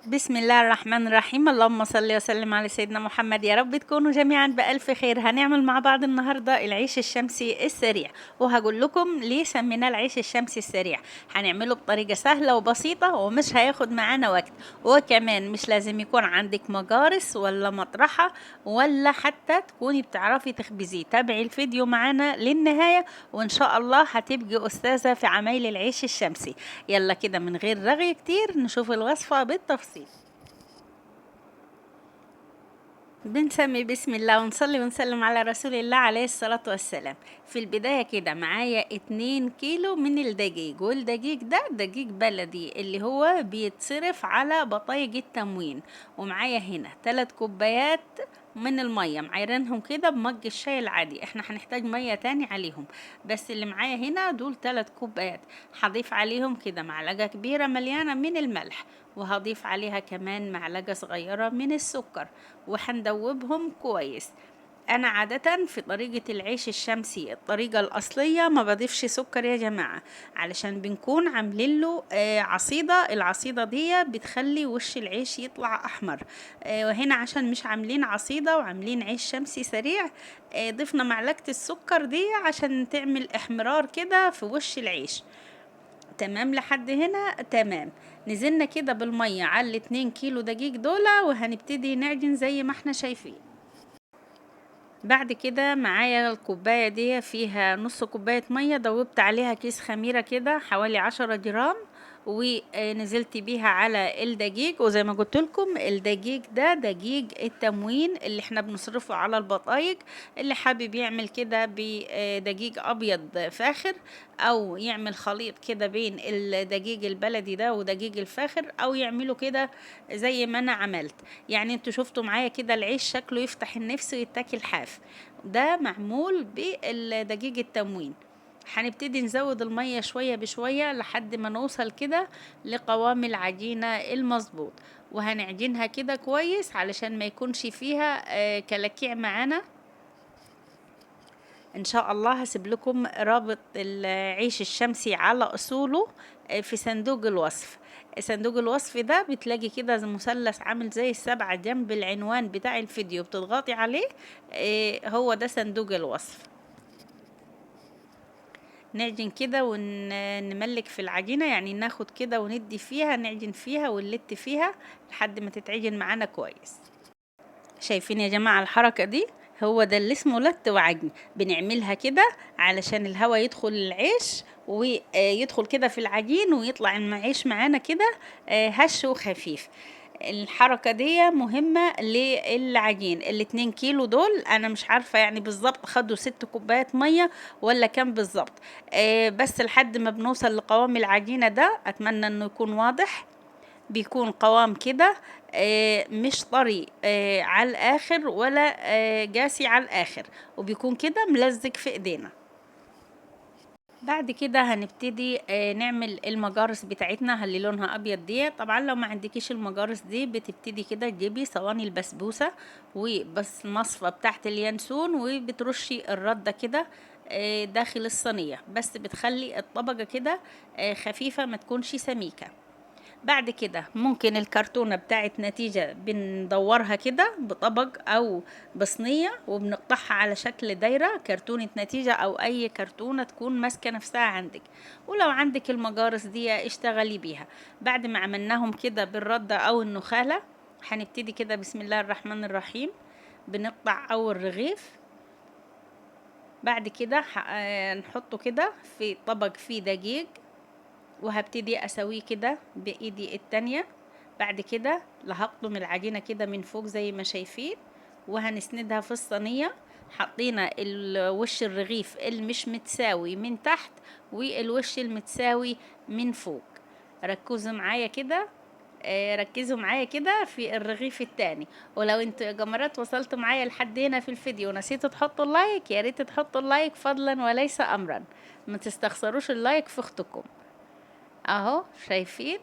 بسم الله الرحمن الرحيم. اللهم صل وسلم على سيدنا محمد. يا رب تكونوا جميعا بألف خير. هنعمل مع بعض النهاردة العيش الشمسي السريع، وهقول لكم ليه سميناه العيش الشمسي السريع. هنعمله بطريقة سهلة وبسيطة ومش هياخد معانا وقت، وكمان مش لازم يكون عندك مجارس ولا مطرحة ولا حتى تكوني بتعرفي تخبزيه. تابعي الفيديو معانا للنهاية وإن شاء الله هتبقي أستاذة في عمايل العيش الشمسي. يلا كده من غير رغي كتير نشوف الوصفة بالتفصيل. بنسمي بسم الله ونصلي ونسلم على رسول الله عليه الصلاة والسلام. في البداية كده معايا 2 كيلو من الدقيق، والدقيق ده دقيق بلدي اللي هو بيتصرف على بطايق التموين. ومعايا هنا 3 كوبايات من المية معايرينهم كده بمج الشاي العادي. احنا هنحتاج مية تاني عليهم، بس اللي معايا هنا دول 3 كوبايات. هضيف عليهم كده معلقة كبيرة مليانة من الملح، وهضيف عليها كمان معلقة صغيرة من السكر، وهندوبهم كويس. انا عادة في طريقة العيش الشمسي الطريقة الاصلية ما بضيفش سكر يا جماعة، علشان بنكون عاملين له عصيدة. العصيدة دي بتخلي وش العيش يطلع احمر. وهنا عشان مش عاملين عصيدة وعاملين عيش شمسي سريع، ضفنا معلقة السكر دي عشان تعمل احمرار كده في وش العيش. تمام لحد هنا تمام. نزلنا كده بالمية على ال2 كيلو دقيق دول، وهنبتدي نعجن زي ما احنا شايفين. بعد كده معايا الكوباية دي فيها نص كوباية مية، دوبت عليها كيس خميرة كده حوالي 10 جرام، ونزلت بيها على الدقيق. وزي ما قلت لكم الدقيق ده دقيق التموين اللي احنا بنصرفه على البطايق. اللي حابب يعمل كده بدقيق ابيض فاخر، او يعمل خليط كده بين الدقيق البلدي ده ودقيق الفاخر، او يعمله كده زي ما انا عملت. يعني انتوا شفتوا معايا كده العيش شكله يفتح النفس ويتاكل حاف. ده معمول بالدقيق التموين. هنبتدي نزود المية شوية بشوية لحد ما نوصل كده لقوام العجينة المظبوط، وهنعجنها كده كويس علشان ما يكونش فيها كلاكيع معانا. ان شاء الله هسيب لكم رابط العيش الشمسي على اصوله في صندوق الوصف. صندوق الوصف ده بتلاقي كده زي مثلث عامل زي السبعة جنب العنوان بتاع الفيديو، بتضغطي عليه. هو ده صندوق الوصف. نعجن كده ونملك في العجينة، يعني ناخد كده وندي فيها، نعجن فيها ونلت فيها لحد ما تتعجن معانا كويس. شايفين يا جماعة الحركة دي؟ هو ده اللي اسمه لت وعجن. بنعملها كده علشان الهواء يدخل العيش ويدخل كده في العجين ويطلع العيش معانا كده هش وخفيف. الحركة دي مهمة للعجين. ال2 كيلو دول انا مش عارفة يعني بالظبط خدوا 6 كوبايات مية ولا كام بالظبط. بس لحد ما بنوصل لقوام العجينة ده اتمنى انه يكون واضح. بيكون قوام كده مش طري على الاخر ولا جاسي على الاخر، وبيكون كده ملزق في ايدينا. بعد كده هنبتدي نعمل المجارس بتاعتنا اللي لونها ابيض دي. طبعا لو ما عندكيش المجارس دي بتبتدي كده تجيبي صواني البسبوسه وبس المصفى بتاعت اليانسون، وبترشي الرده كده داخل الصينيه، بس بتخلي الطبقه كده خفيفه ما تكونش سميكه. بعد كده ممكن الكرتونة بتاعت نتيجة بندورها كده بطبق أو بصينية وبنقطعها على شكل دايرة. كرتونة نتيجة أو أي كرتونة تكون ماسكة نفسها عندك، ولو عندك المجارس دي اشتغلي بيها. بعد ما عملناهم كده بالردة أو النخالة، هنبتدي كده بسم الله الرحمن الرحيم بنقطع أول رغيف. بعد كده نحطه كده في طبق فيه دقيق، وهبتدي اسويه كده بايدي التانية. بعد كده لهقطم العجينة كده من فوق زي ما شايفين، وهنسندها في الصينية. حطينا الوش الرغيف المش متساوي من تحت والوش المتساوي من فوق. ركزوا معايا كده. ركزوا معايا كده في الرغيف التاني. ولو انتوا يا جمرات وصلتوا معايا لحد هنا في الفيديو ونسيتوا تحطوا اللايك، يا ريت تحطوا اللايك فضلا وليس امرا. ما تستخسروش اللايك في اختكم. اهو شايفين،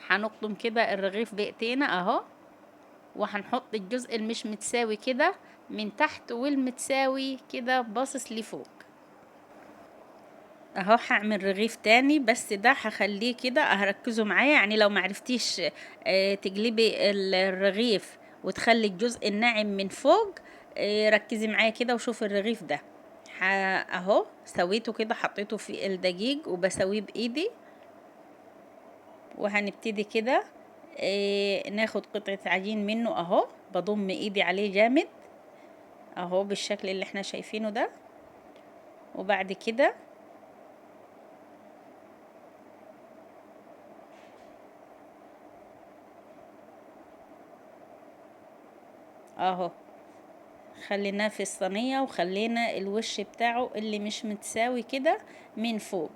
هنقطم كده الرغيف بايدينا اهو، وهنحط الجزء المش متساوي كده من تحت والمتساوي كده باصص لفوق. اهو هعمل رغيف تاني، بس ده هخليه كده هركزوا معايا. يعني لو معرفتيش تجلبي الرغيف وتخلي الجزء الناعم من فوق، ركزي معايا كده وشوفي الرغيف ده. اهو سويته كده، حطيته في الدقيق وبسويه بايدي. وهنبتدي كده ناخد قطعة عجين منه اهو، بضم ايدي عليه جامد اهو بالشكل اللي احنا شايفينه ده. وبعد كده اهو خليناه في الصينية، وخلينا الوش بتاعه اللي مش متساوي كده من فوق.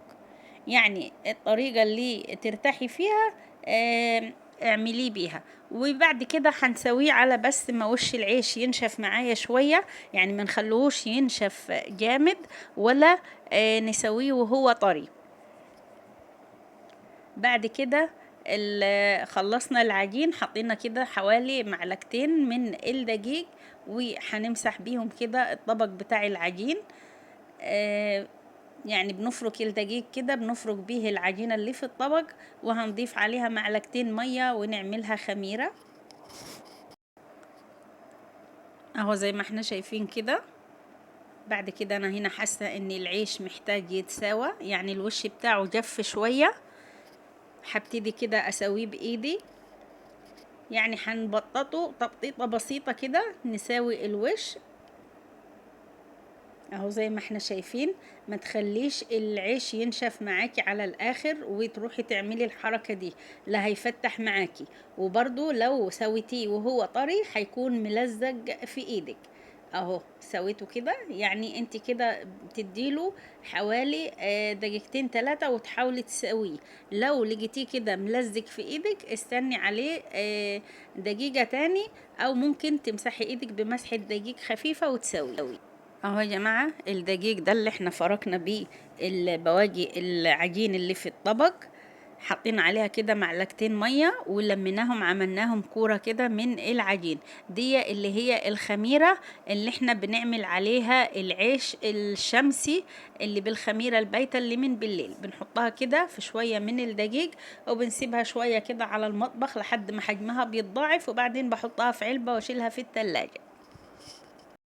يعني الطريقة اللي ترتاحي فيها اعمليه بيها. وبعد كده هنسويه على بس ما وش العيش ينشف معايا شوية، يعني ما نخلوهوش ينشف جامد ولا نسويه وهو طري. بعد كده خلصنا العجين، حطينا كده حوالي معلقتين من الدقيق، وهنمسح بيهم كده الطبق بتاع العجين. يعني بنفرك الدقيق كده، بنفرك بيه العجينة اللي في الطبق، وهنضيف عليها معلقتين مية ونعملها خميرة اهو زي ما احنا شايفين كده. بعد كده انا هنا حاسة ان العيش محتاج يتساوى، يعني الوش بتاعه جف شوية. هبتدي كده اسويه بايدي، يعني هنبططه تبطيطة بسيطة كده، نساوي الوش اهو زي ما احنا شايفين. ما تخليش العيش ينشف معاكي على الاخر وتروحي تعملي الحركة دي، لا هيفتح معاكي. وبرضو لو سويتيه وهو طري هيكون ملزق في ايدك اهو. سويته كده، يعني انت كده بتديله حوالي دقيقتين 3 وتحاولي تسويه. لو لقيتيه كده ملزق في ايدك استني عليه دقيقة تاني، او ممكن تمسحي ايدك بمسحة دقيق خفيفة وتسويه اهو. يا جماعة الدقيق ده اللي احنا فركنا بيه البواقي العجين اللي في الطبق، حطينا عليها كده معلقتين مية ولميناهم، عملناهم كورة كده من العجين دي اللي هي الخميرة اللي احنا بنعمل عليها العيش الشمسي اللي بالخميرة البايتة اللي من بالليل. بنحطها كده في شوية من الدقيق وبنسيبها شوية كده على المطبخ لحد ما حجمها بيتضاعف، وبعدين بحطها في علبة واشيلها في التلاجة.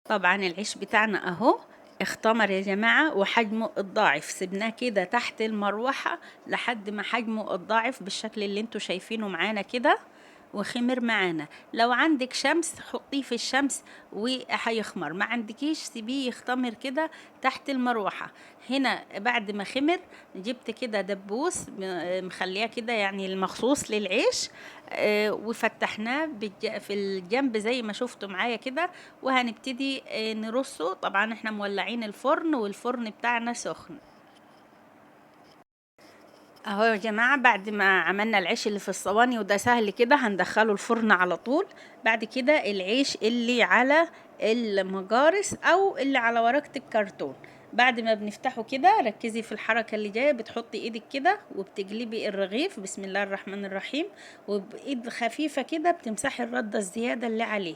طبعا العيش بتاعنا اهو اختمر يا جماعة وحجمه اتضاعف. سيبناه كده تحت المروحة لحد ما حجمه اتضاعف بالشكل اللي انتوا شايفينه معانا كده، وخمر معانا. لو عندك شمس حطيه في الشمس وهيخمر، ما عندكيش سيبيه يختمر كده تحت المروحة. هنا بعد ما خمر جبت كده دبوس مخليه كده يعني المخصوص للعيش، وفتحناه في الجنب زي ما شفتوا معايا كده. وهنبتدي نرصه. طبعا احنا مولعين الفرن والفرن بتاعنا سخن اهو يا جماعة. بعد ما عملنا العيش اللي في الصواني وده سهل كده هندخله الفرن على طول. بعد كده العيش اللي على المجارس او اللي على ورقة الكرتون، بعد ما بنفتحه كده ركزي في الحركة اللي جاية، بتحطي ايدك كده وبتقلبي الرغيف بسم الله الرحمن الرحيم، وبايد خفيفة كده بتمسحي الردة الزيادة اللي عليه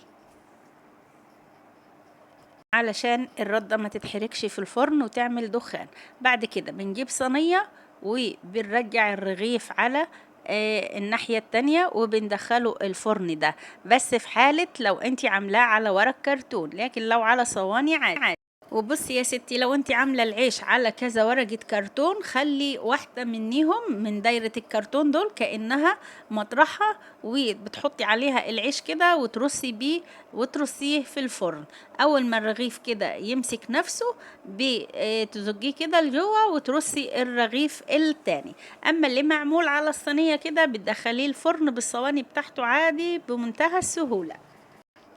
علشان الردة ما تتحركش في الفرن وتعمل دخان. بعد كده بنجيب صينية وبنرجع الرغيف على الناحية التانية وبندخله الفرن ده، بس في حالة لو انتي عاملاه على ورق كرتون، لكن لو على صواني عادي. وبصي يا ستي، لو انت عامله العيش على كذا ورقه كرتون خلي واحده منيهم من دايره الكرتون دول كانها مطرحه، وبتحطي عليها العيش كده وترصي بيه وترصيه في الفرن. اول ما الرغيف كده يمسك نفسه بتزجيه كده لجوه وترصي الرغيف التاني. اما اللي معمول على الصينيه كده بتدخليه الفرن بالصواني بتاعته عادي بمنتهى السهوله.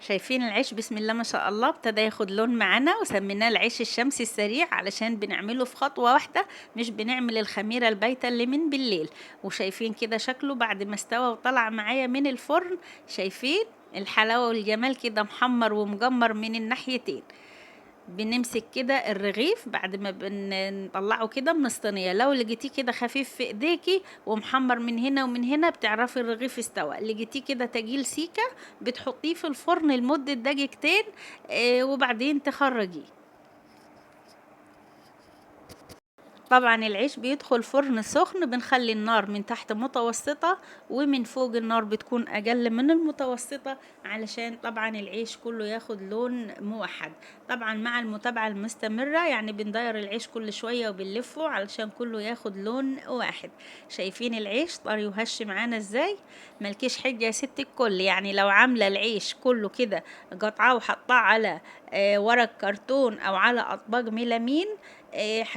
شايفين العيش بسم الله ما شاء الله ابتدى ياخد لون معانا، وسميناه العيش الشمسي السريع علشان بنعمله في خطوة واحدة، مش بنعمل الخميرة البايتة اللي من بالليل. وشايفين كده شكله بعد ما استوى وطلع معايا من الفرن، شايفين الحلاوة والجمال كده محمر ومجمر من الناحيتين. بنمسك كده الرغيف بعد ما بنطلعه كده من الصينية، لو لقيتيه كده خفيف في ايديكي ومحمر من هنا ومن هنا بتعرفي الرغيف استوى. لقيتيه كده تقيل سيكة بتحطيه في الفرن لمدة دقيقتين وبعدين تخرجيه. طبعا العيش بيدخل فرن سخن، بنخلي النار من تحت متوسطة ومن فوق النار بتكون أقل من المتوسطة، علشان طبعا العيش كله ياخد لون موحد. طبعا مع المتابعة المستمرة يعني بندير العيش كل شوية وبنلفه علشان كله ياخد لون واحد. شايفين العيش طري وهش معانا ازاي؟ ملكيش حاجة يا ست الكل. يعني لو عاملة العيش كله كده قطعاه وحطاه على ورق كرتون او على اطباق ميلامين،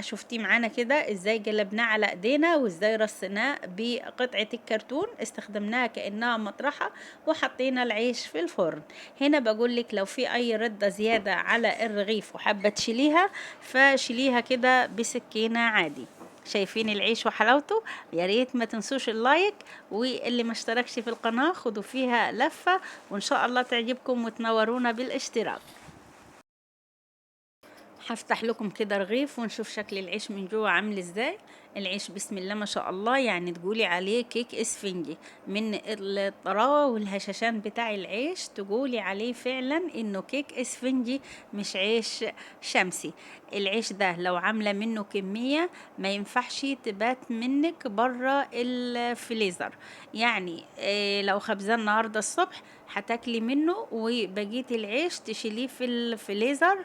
شفتيه معانا كده ازاي قلبناه على ايدينا وازاي رصيناه بقطعة الكرتون، استخدمناها كأنها مطرحة وحطينا العيش في الفرن. هنا بقول لك لو في اي ردة زيادة على الرغيف وحابة تشيليها، فشيليها كده بسكينة عادي. شايفين العيش وحلاوته؟ يا ريت ما تنسوش اللايك، واللي ما اشتركش في القناة خدوا فيها لفة، وان شاء الله تعجبكم وتنورونا بالاشتراك. هفتح لكم كده رغيف ونشوف شكل العيش من جوه عامل ازاي. العيش بسم الله ما شاء الله، يعني تقولي عليه كيك اسفنجي من الطراوه والهشاشان بتاع العيش، تقولي عليه فعلا انه كيك اسفنجي مش عيش شمسي. العيش ده لو عامله منه كميه ما ينفعش تبات منك بره الفريزر. يعني لو خبزان النهارده الصبح هتاكلي منه وبقيه العيش تشيليه في الفريزر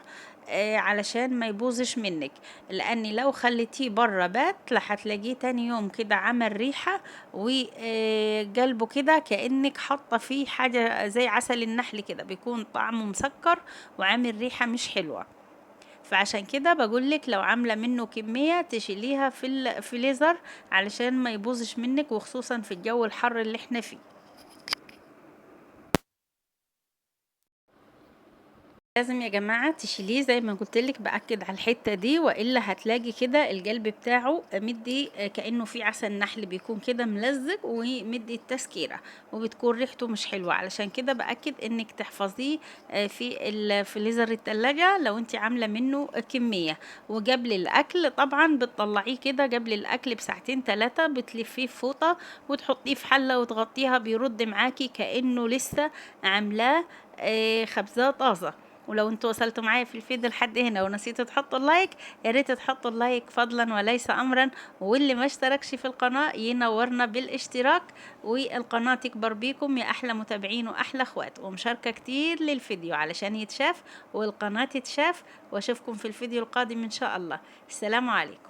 علشان ما يبوظش منك، لان لو خليتيه بره بات هتلاقيه تاني يوم كده عمل ريحة وقلبه كده كأنك حاطة فيه حاجة زي عسل النحل كده، بيكون طعمه مسكر وعامل ريحة مش حلوة. فعشان كده بقولك لو عاملة منه كمية تشيليها في الفريزر علشان ما يبوظش منك، وخصوصا في الجو الحر اللي احنا فيه. لازم يا جماعة تشيليه زي ما قلتلك، بأكد على الحتة دي، وإلا هتلاقي كده القلب بتاعه مدي كأنه في عسل نحل، بيكون كده ملزق ومدي التسكيرة وبتكون ريحته مش حلوة. علشان كده بأكد انك تحفظيه في الفريزر التلاجة لو انت عاملة منه كمية. وقبل الأكل طبعا بتطلعيه كده قبل الأكل بساعتين 3، بتلفيه في فوطة وتحطيه في حلة وتغطيها، بيرد معاكي كأنه لسه عاملاه خبزة طازة. ولو انتوا وصلتوا معايا في الفيديو لحد هنا ونسيتوا تحطوا اللايك، يا ريت تحطوا اللايك فضلا وليس امرا، واللي ما اشتركش في القناه ينورنا بالاشتراك، والقناه تكبر بيكم يا احلى متابعين واحلى اخوات، ومشاركه كتير للفيديو علشان يتشاف والقناه تتشاف. واشوفكم في الفيديو القادم ان شاء الله. السلام عليكم.